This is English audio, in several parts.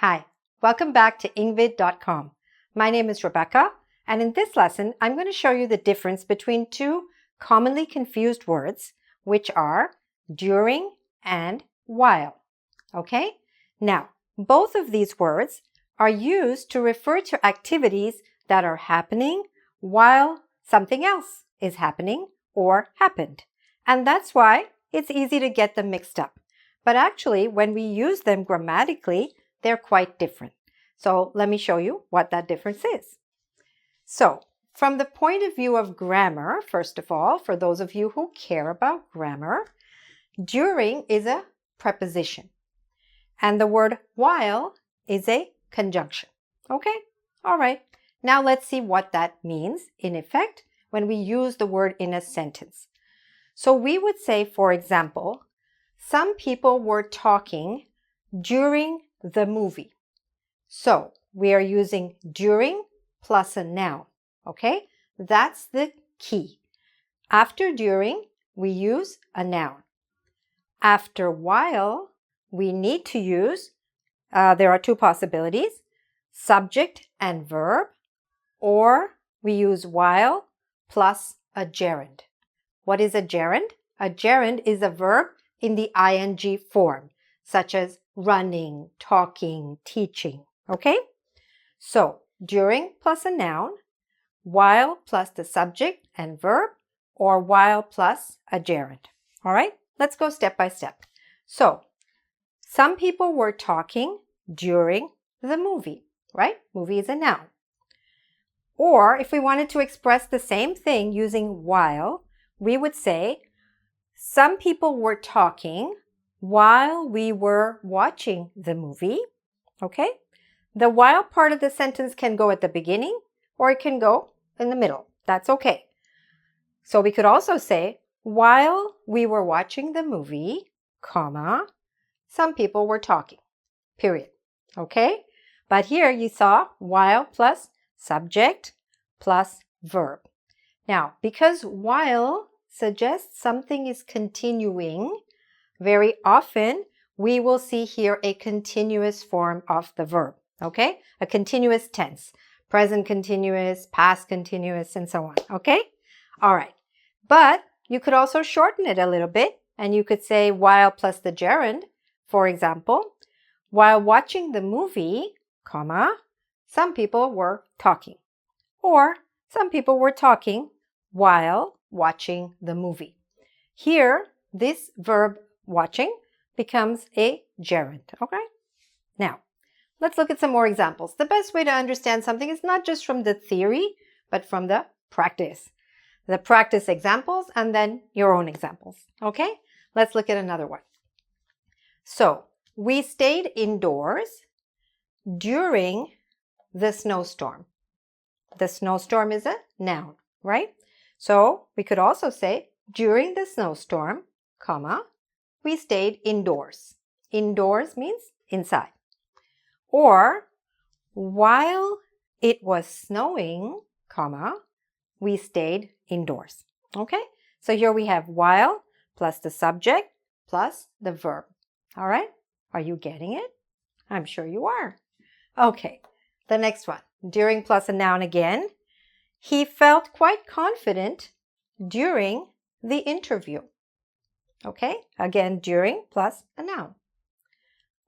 Hi, welcome back to engVid.com. My name is Rebecca, and in this lesson, I'm going to show you the difference between two commonly confused words, which are during and while. Okay? Now, both of these words are used to refer to activities that are happening while something else is happening or happened. And that's why it's easy to get them mixed up. But actually, when we use them grammatically, they're quite different. So let me show you what that difference is. So from the point of view of grammar, first of all, for those of you who care about grammar, during is a preposition. And the word while is a conjunction. Okay? All right. Now let's see what that means in effect when we use the word in a sentence. So we would say, for example, some people were talking during the movie. So we are using during plus a noun. Okay? That's the key. After during, we use a noun. After while, we need to use, there are two possibilities, subject and verb, or we use while plus a gerund. What is a gerund? A gerund is a verb in the ing form, such as running, talking, teaching. Okay? So, during plus a noun, while plus the subject and verb, or while plus a gerund. All right? Let's go step by step. So, some people were talking during the movie, right? Movie is a noun. Or if we wanted to express the same thing using while, we would say, some people were talking while we were watching the movie. Okay? The while part of the sentence can go at the beginning or it can go in the middle. That's okay. So we could also say, while we were watching the movie, comma, some people were talking, period. Okay? But here you saw while plus subject plus verb. Now, because while suggests something is continuing, very often we will see here a continuous form of the verb. Okay? A continuous tense. Present continuous, past continuous, and so on. Okay? All right. But you could also shorten it a little bit, and you could say while plus the gerund. For example, while watching the movie, comma, some people were talking. Or some people were talking while watching the movie. Here, this verb watching becomes a gerund. Okay? Now, let's look at some more examples. The best way to understand something is not just from the theory, but from the practice. The practice examples and then your own examples. Okay? Let's look at another one. So, we stayed indoors during the snowstorm. The snowstorm is a noun, right? So, we could also say, during the snowstorm, comma, we stayed indoors. Indoors means inside. Or, while it was snowing, comma, we stayed indoors. Okay? So here we have while plus the subject plus the verb. All right? Are you getting it? I'm sure you are. Okay. The next one. During plus a noun again. He felt quite confident during the interview. Okay? Again, during plus a noun.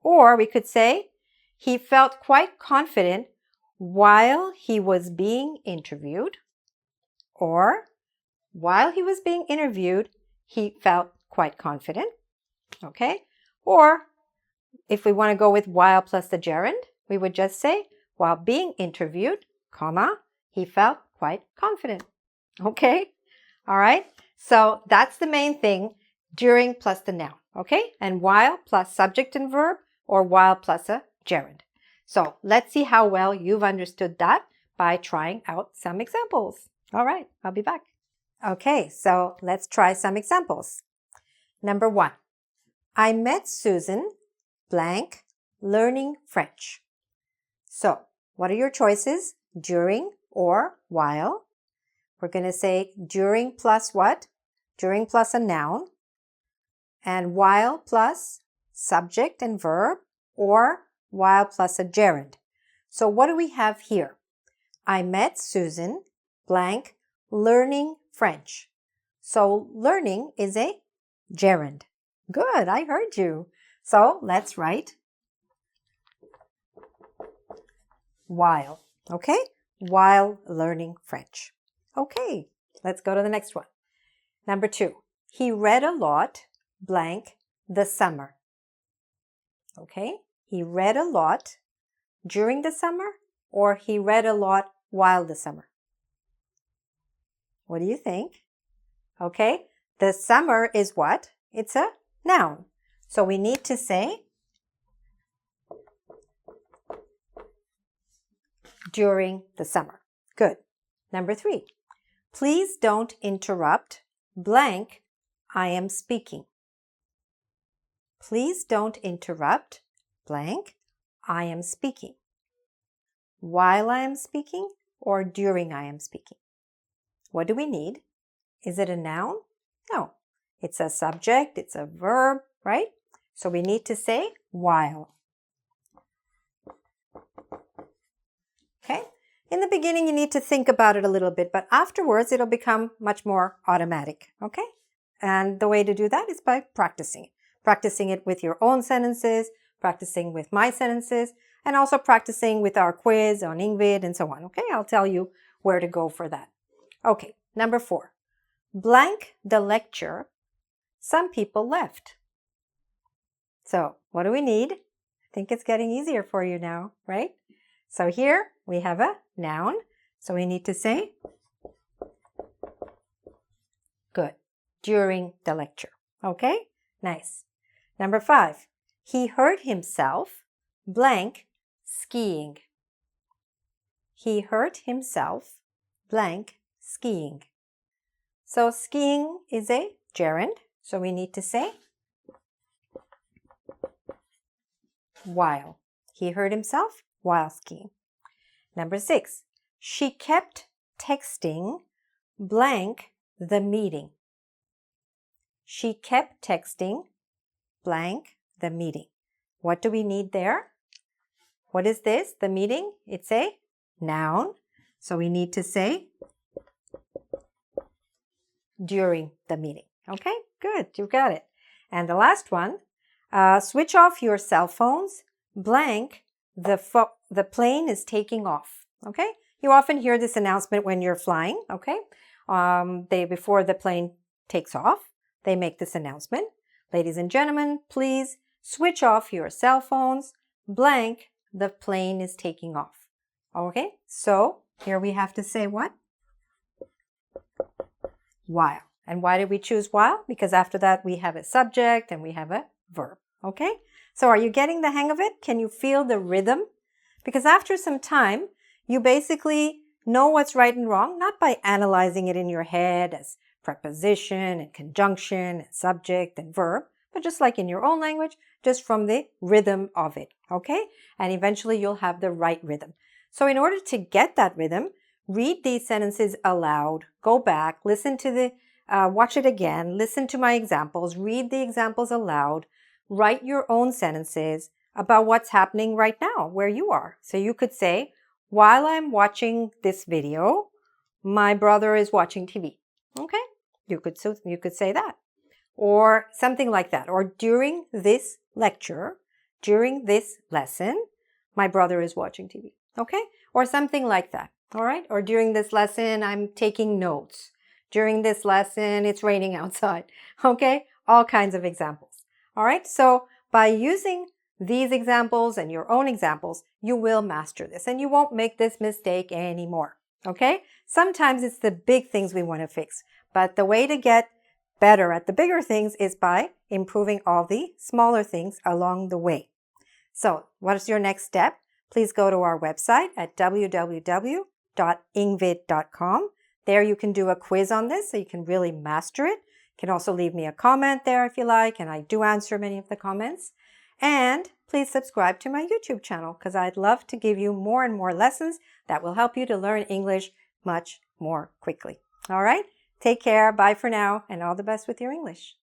Or we could say, he felt quite confident while he was being interviewed. Or, while he was being interviewed, he felt quite confident. Okay? Or, if we want to go with while plus the gerund, we would just say, while being interviewed, comma, he felt quite confident. Okay? All right? So that's the main thing, during plus the noun. Okay? And while plus subject and verb, or while plus a gerund. So let's see how well you've understood that by trying out some examples. All right, I'll be back. Okay, so let's try some examples. Number 1. I met Susan blank learning French. So, what are your choices? During or while? We're going to say during plus what? During plus a noun. And while plus subject and verb, or while plus a gerund. So what do we have here? I met Susan, blank, learning French. So learning is a gerund. Good, I heard you. So let's write while, okay? While learning French. Okay, let's go to the next one. Number 2, he read a lot, blank, the summer. Okay, he read a lot during the summer, or he read a lot while the summer? What do you think? Okay, the summer is what? It's a noun. So we need to say during the summer. Good. Number 3, please don't interrupt, blank, I am speaking. Please don't interrupt, blank, I am speaking. While I am speaking or during I am speaking? What do we need? Is it a noun? No. It's a subject, it's a verb, right? So we need to say while. Okay? In the beginning, you need to think about it a little bit, but afterwards, it'll become much more automatic, okay? And the way to do that is by practicing it. Practicing it with your own sentences, practicing with my sentences, and also practicing with our quiz on engVid and so on, okay? I'll tell you where to go for that. Okay, number 4. Blank the lecture, some people left. So what do we need? I think it's getting easier for you now, right? So here we have a noun. So we need to say, good, during the lecture. Okay, nice. Number 5, he hurt himself, blank, skiing. He hurt himself, blank, skiing. So skiing is a gerund. So we need to say while. He hurt himself while skiing. Number 6, she kept texting, blank, the meeting. She kept texting, blank, the meeting. What do we need there? What is this? The meeting? It's a noun. So we need to say during the meeting. Okay, good. You got it. And the last one, switch off your cell phones, blank, the plane is taking off. Okay, you often hear this announcement when you're flying. Okay, before the plane takes off, they make this announcement. Ladies and gentlemen, please switch off your cell phones, blank, the plane is taking off. Okay, so here we have to say what? While. And why did we choose while? Because after that we have a subject and we have a verb. Okay, so are you getting the hang of it? Can you feel the rhythm? Because after some time, you basically know what's right and wrong, not by analyzing it in your head as preposition and conjunction and subject and verb, but just like in your own language, just from the rhythm of it, okay? And eventually you'll have the right rhythm. So in order to get that rhythm, read these sentences aloud, go back, listen to watch it again, listen to my examples, read the examples aloud, write your own sentences about what's happening right now where you are. So you could say, while I'm watching this video, my brother is watching TV. Okay? You could say that. Or something like that. Or during this lecture, during this lesson, my brother is watching TV. Okay? Or something like that. All right? Or during this lesson, I'm taking notes. During this lesson, it's raining outside. Okay? All kinds of examples. All right? So by using these examples and your own examples, you will master this and you won't make this mistake anymore. Okay? Sometimes it's the big things we want to fix, but the way to get better at the bigger things is by improving all the smaller things along the way. So what is your next step? Please go to our website at www.engvid.com. There you can do a quiz on this so you can really master it. You can also leave me a comment there if you like, and I do answer many of the comments. And please subscribe to my YouTube channel because I'd love to give you more and more lessons that will help you to learn English much more quickly. All right? Take care. Bye for now, and all the best with your English.